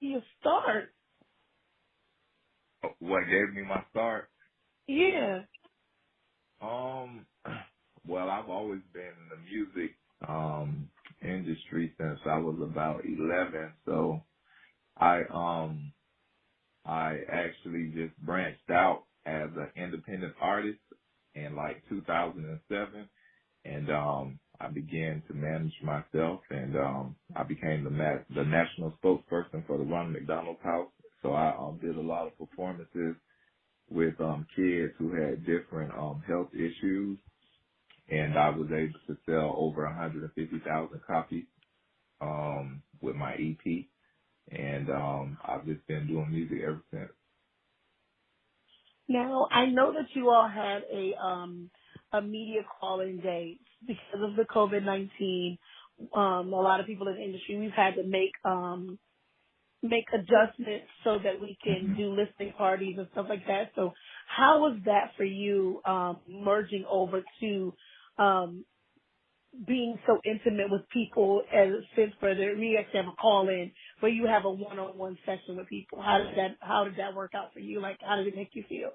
your start? What gave me my start? Yeah. Um, well, I've always been in the music industry since I was about 11. So I I actually just branched out as an independent artist in like 2007, and I began to manage myself, and I became the national spokesperson for the Ronald McDonald House. So I did a lot of performances with kids who had different health issues, and I was able to sell over 150,000 copies with my EP, and I've just been doing music ever since. Now I know that you all had a media call-in day because of the COVID-19. A lot of people in the industry we've had to make adjustments so that we can hmm do listening parties and stuff like that. So how was that for you, merging over to um, being so intimate with people as a sense for the we actually have a call in where you have a one-on-one session with people? How did that work out for you? Like, how did it make you feel?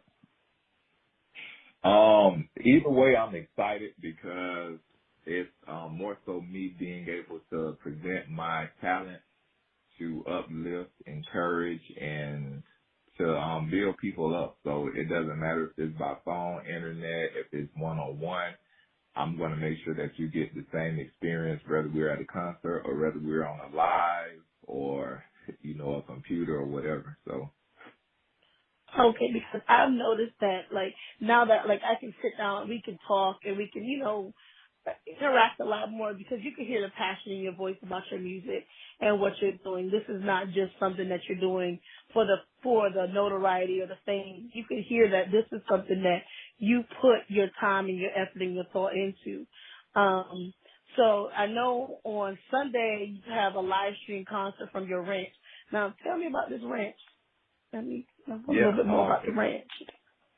Either way, I'm excited because it's more so me being able to present my talent to uplift, encourage, and to build people up. So it doesn't matter if it's by phone, internet, if it's one-on-one. I'm going to make sure that you get the same experience, whether we're at a concert or whether we're on a live or, a computer or whatever. So, Okay, because I've noticed that, like, now that, like, I can sit down, we can talk, and we can, interact a lot more because you can hear the passion in your voice about your music and what you're doing. This is not just something that you're doing for the notoriety or the fame. You can hear that this is something that you put your time and your effort and your thought into. So I know on Sunday you have a live stream concert from your ranch. Now tell me about this ranch. Let me know a little yeah, bit more about the ranch.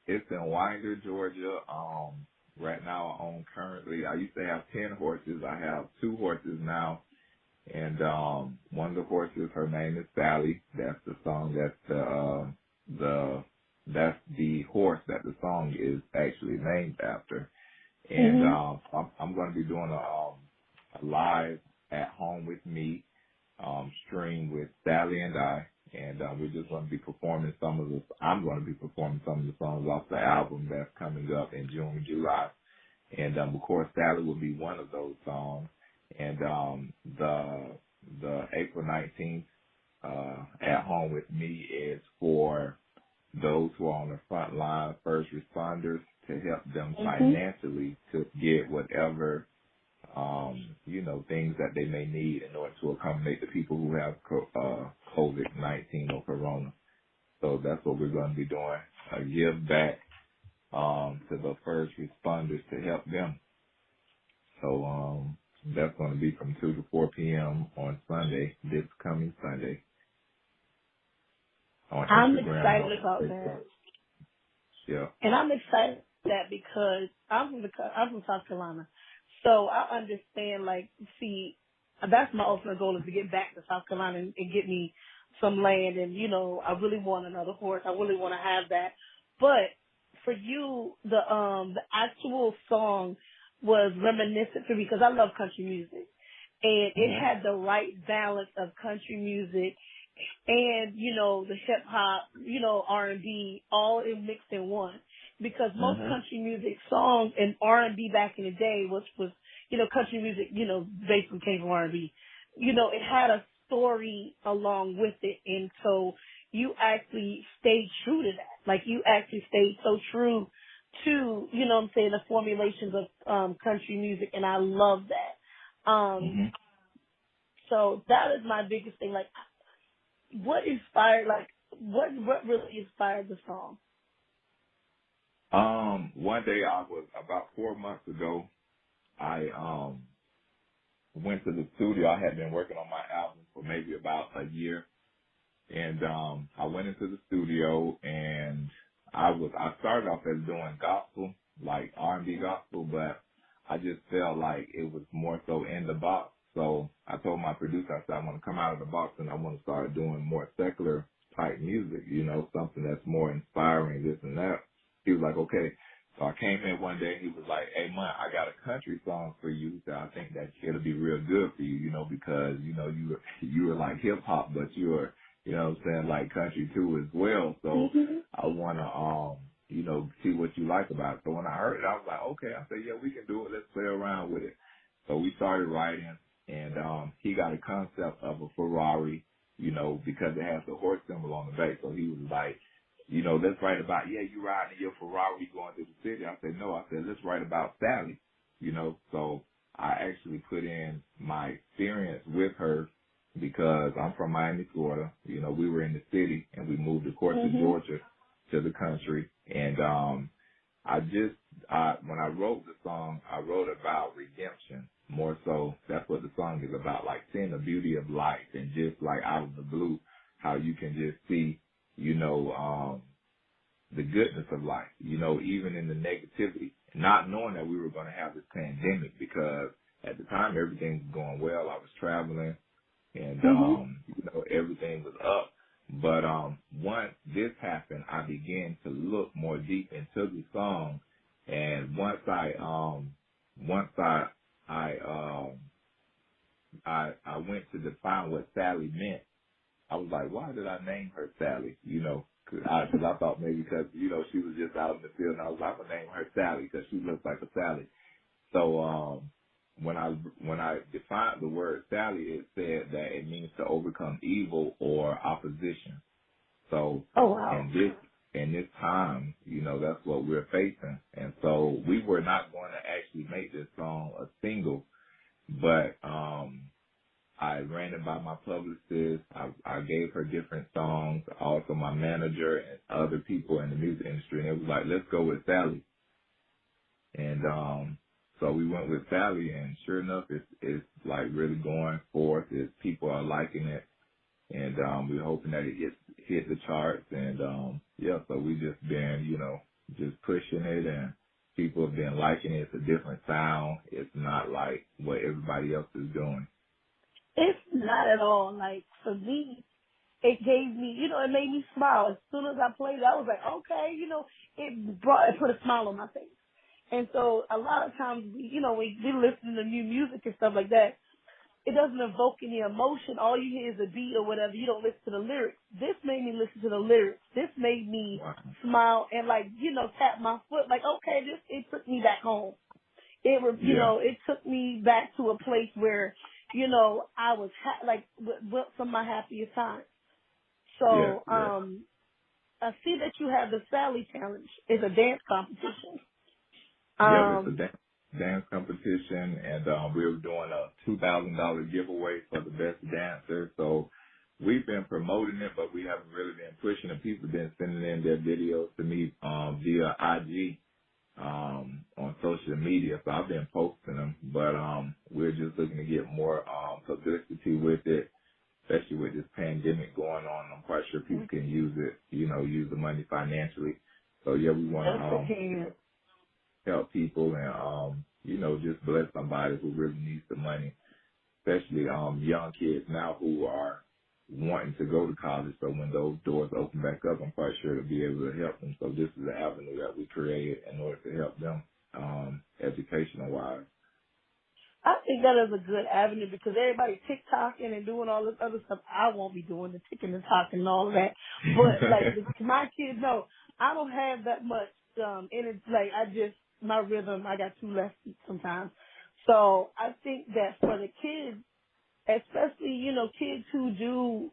it's in Winder, Georgia. Right now I own currently, I used to have 10 horses. I have 2 horses now. And, one of the horses, her name is Sally. That's the song that's the horse that the song is actually named after. And, Mhm. I'm going to be doing a live at home with me, stream with Sally and I. And, we're just going to be performing I'm going to be performing some of the songs off the album that's coming up in June, July. And of course, Sally will be one of those songs. And the April 19th at home with me is for those who are on the front line, first responders, to help them Mhm. financially to get whatever things that they may need in order to accommodate the people who have COVID-19 or Corona. So that's what we're going to be doing, a give back to the first responders to help them. So that's going to be from 2 to 4 p.m. on Sunday, this coming Sunday, on I'm Instagram and on excited about Facebook. that. Yeah. And I'm excited for that because I'm from South Carolina, so I understand. Like, see, that's my ultimate goal is to get back to South Carolina and get me some land. And I really want another horse. I really want to have that. But for you, the actual song was reminiscent to me because I love country music, and it Mhm. had the right balance of country music and the hip hop, R&B, all in mixed in one. Because most Mhm. country music songs and R&B back in the day, which was country music, basically came from R&B. It had a story along with it, and so you actually stayed true to that. Like you actually stayed so true to what I'm saying, the formulations of country music, and I love that. Mhm. So that is my biggest thing. Like what inspired, like, what really inspired the song? One day I was about 4 months ago. I went to the studio. I had been working on my album for maybe about a year, and I went into the studio and I started off as doing gospel, like R&B gospel, but I just felt like it was more so in the box. So I told my producer, I said, I want to come out of the box and I want to start doing more secular type music, something that's more inspiring, this and that. He was like, okay. So I came in one day and he was like, hey, man, I got a country song for you that I think that it'll be real good for you, because, you were like hip hop, but you were, what I'm saying, like country too as well. So Mhm. I want to, see what you like about it. So when I heard it, I was like, okay. I said, yeah, we can do it. Let's play around with it. So we started writing, and he got a concept of a Ferrari, because it has the horse symbol on the back. So he was like, let's write about, you riding in your Ferrari going through the city. I said, no. I said, let's write about Sally, So I actually put in my experience with her because I'm from Miami, Florida. We were in the city, and we moved, of course, to Mhm. Georgia, to the country. And when I wrote the song, I wrote about redemption more so. That's what the song is about, like seeing the beauty of life and just like out of the blue, how you can just see, the goodness of life, even in the negativity, not knowing that we were going to have this pandemic because at the time everything was going well. I was traveling and, Mhm. everything was up. But, once this happened, I began to look more deep into the song. And once I went to define what Sally meant, I was like, why did I name her Sally? Cause I thought maybe because, she was just out in the field and I was like, I'm going to name her Sally because she looks like a Sally. So, when I defined the word Sally, it said that it means to overcome evil or opposition. So Oh wow. in this time, that's what we're facing. And so we were not going to actually make this song a single, but I ran it by my publicist. I gave her different songs, also my manager and other people in the music industry, and it was like, let's go with Sally. And so we went with Sally, and sure enough, it's like really going forth. People are liking it, and we're hoping that it hit the charts. And so we just been, just pushing it, and people have been liking it. It's a different sound. It's not like what everybody else is doing. It's not at all. Like for me, it gave me, it made me smile. As soon as I played it, I was like, okay, it put a smile on my face. And so a lot of times, when we listen to new music and stuff like that, it doesn't evoke any emotion. All you hear is a beat or whatever. You don't listen to the lyrics. This made me listen to the lyrics. This made me Wow. smile and tap my foot. Like, okay, it took me back home. Yeah. It took me back to a place where, I was with some of my happiest times. Yes. So, Yes. I see that you have the Sally Challenge. It's a dance competition. Yep, it's a dance competition, and we were doing a $2,000 giveaway for the best dancer. So we've been promoting it, but we haven't really been pushing it. People have been sending in their videos to me via IG on social media. So I've been posting them, but we're just looking to get more publicity with it, especially with this pandemic going on. I'm quite sure people can use it, use the money financially. So yeah, we want Yes, I to can. help people and just bless somebody who really needs the money, especially young kids now who are wanting to go to college. So when those doors open back up, I'm quite sure to be able to help them. So this is an avenue that we created in order to help them educational wise. I think that is a good avenue because everybody TikToking and doing all this other stuff. I won't be doing the ticking and talking and all of that. But my kids know I don't have that much energy. Like my rhythm, I got two left feet sometimes. So I think that for the kids, especially, kids who do,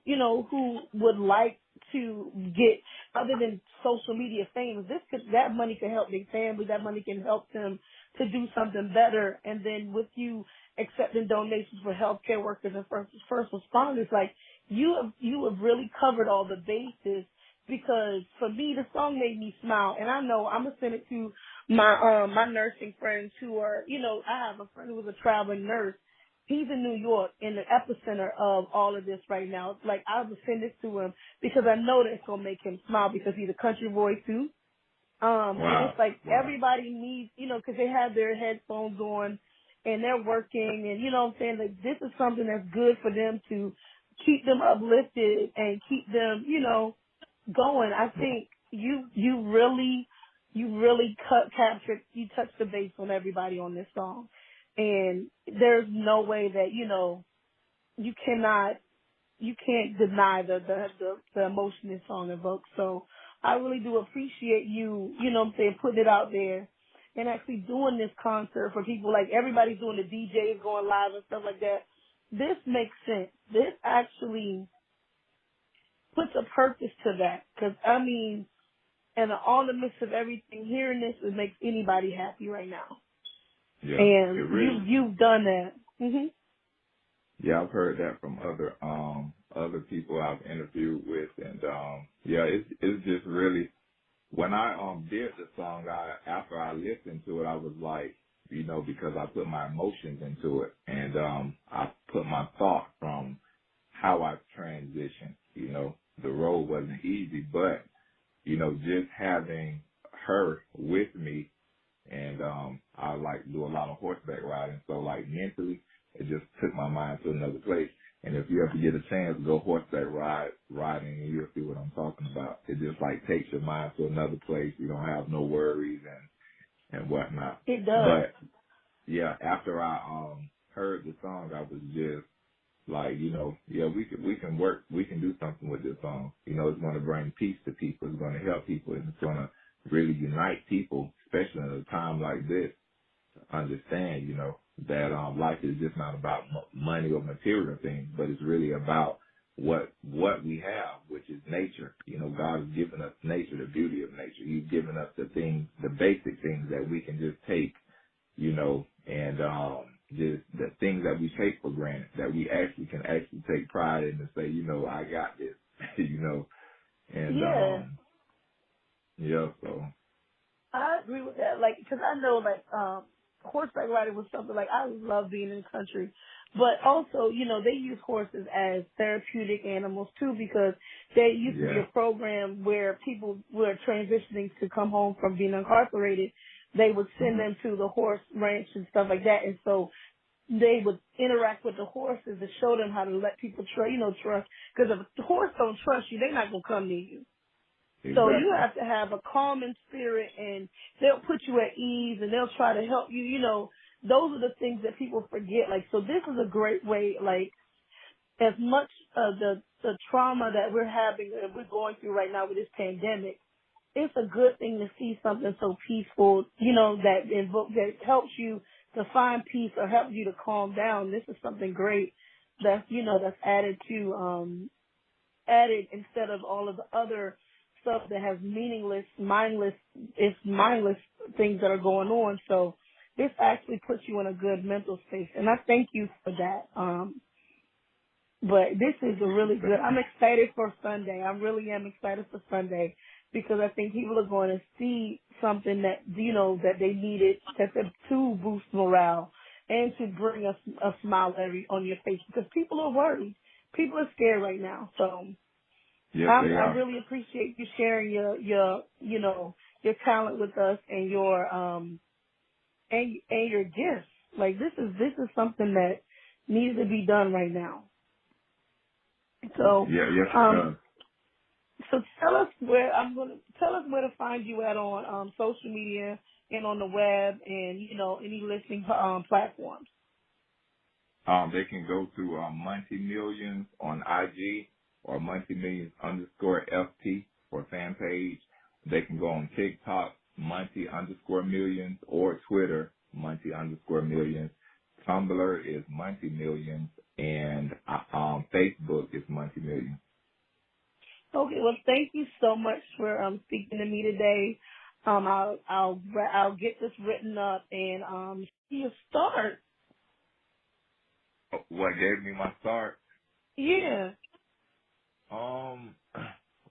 who would like to get, other than social media fame, that money can help their family, that money can help them to do something better. And then with you accepting donations for healthcare workers and first responders, like you have really covered all the bases. Because for me, the song made me smile, and I know I'm gonna send it to my nursing friends who are, I have a friend who was a traveling nurse. He's in New York, in the epicenter of all of this right now. Like, I would send this to him because I know that it's going to make him smile because he's a country boy, too. And Wow. it's like Wow. everybody needs, because they have their headphones on and they're working, and you know what I'm saying, like this is something that's good for them to keep them uplifted and keep them, you know, going. I think you really captured, you touched the base on everybody on this song. And there's no way that, you know, you can't deny the emotion this song evokes. So I really do appreciate you, you know what I'm saying, putting it out there and actually doing this concert for people. Like everybody's doing the DJs going live and stuff like that. This makes sense. This actually puts a purpose to that. Cause I mean, and all the midst of everything, hearing this, it makes anybody happy right now. Yeah, it And really. you've done that. Mhm. Yeah, I've heard that from other people I've interviewed with, and yeah, it's just really, when I did the song, after I listened to it, I was like, you know, because I put my emotions into it, and I put my thought from how I've transitioned. You know, the road wasn't easy, but you know, just having her with me, and I like do a lot of horseback riding, so like mentally, it just took my mind to another place. And if you ever get a chance to go horseback riding, you'll see what I'm talking about. It just like takes your mind to another place. You don't have no worries and whatnot. It does. But yeah, after I heard the song, I was just like, you know, yeah, we can do something with this song. You know, it's going to bring peace to people. It's going to help people, and it's going to really unite people, especially in a time like this, to understand, you know, that life is just not about money or material things, but it's really about what we have, which is nature. You know, God has given us nature, the beauty of nature. He's given us the things, the basic things that we can just take, you know, and just the things that we take for granted, that we can take pride in and say, you know, I got this, you know, and Yeah. yeah, so. I agree with that. Like, because I know, like, horseback riding was something like I love being in the country, but also, you know, they use horses as therapeutic animals too, because there used to be a program where people were transitioning to come home from being incarcerated. They would send them to the horse ranch and stuff like that, and so they would interact with the horses and show them how to let people trust. Because if the horse don't trust you, they're not gonna come near you. So you Exactly. have to have a calming spirit, and they'll put you at ease, and they'll try to help you. You know, those are the things that people forget. Like, so this is a great way, like, as much of the trauma that we're having and we're going through right now with this pandemic, it's a good thing to see something so peaceful, you know, that helps you to find peace or helps you to calm down. This is something great that's, you know, that's added instead of all of the other stuff that has mindless things that are going on. So this actually puts you in a good mental space, and I thank you for that. But this is a really good. I'm excited for Sunday. I really am excited for Sunday because I think people are going to see something that, you know, that they needed to boost morale and to bring a smile on your face, because people are worried. People are scared right now. So Yes, they I are. really appreciate you sharing your you know, your talent with us and your and your gifts. Like this is something that needs to be done right now. So Yeah, yes, it does. so tell us where to find you at on social media and on the web, and you know, any listening platforms. They can go to Mont'e Millions on IG or Mont'e Millions _FT for fan page. They can go on TikTok, Mont'e _Millions, or Twitter, Mont'e _Millions. Tumblr is Mont'e Millions, and Facebook is Mont'e Millions. Okay, well, thank you so much for speaking to me today. I'll get this written up and see you start. What gave me my start? Yeah.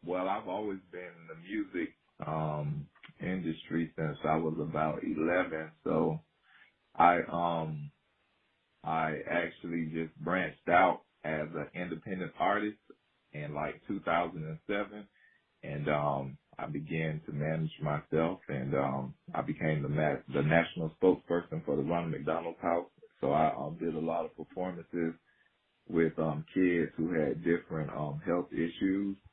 Well, I've always been in the music industry since I was about 11. So I actually just branched out as an independent artist in like 2007, and I began to manage myself, and I became the national spokesperson for the Ronald McDonald House So I did a lot of performances with kids who had different health issues.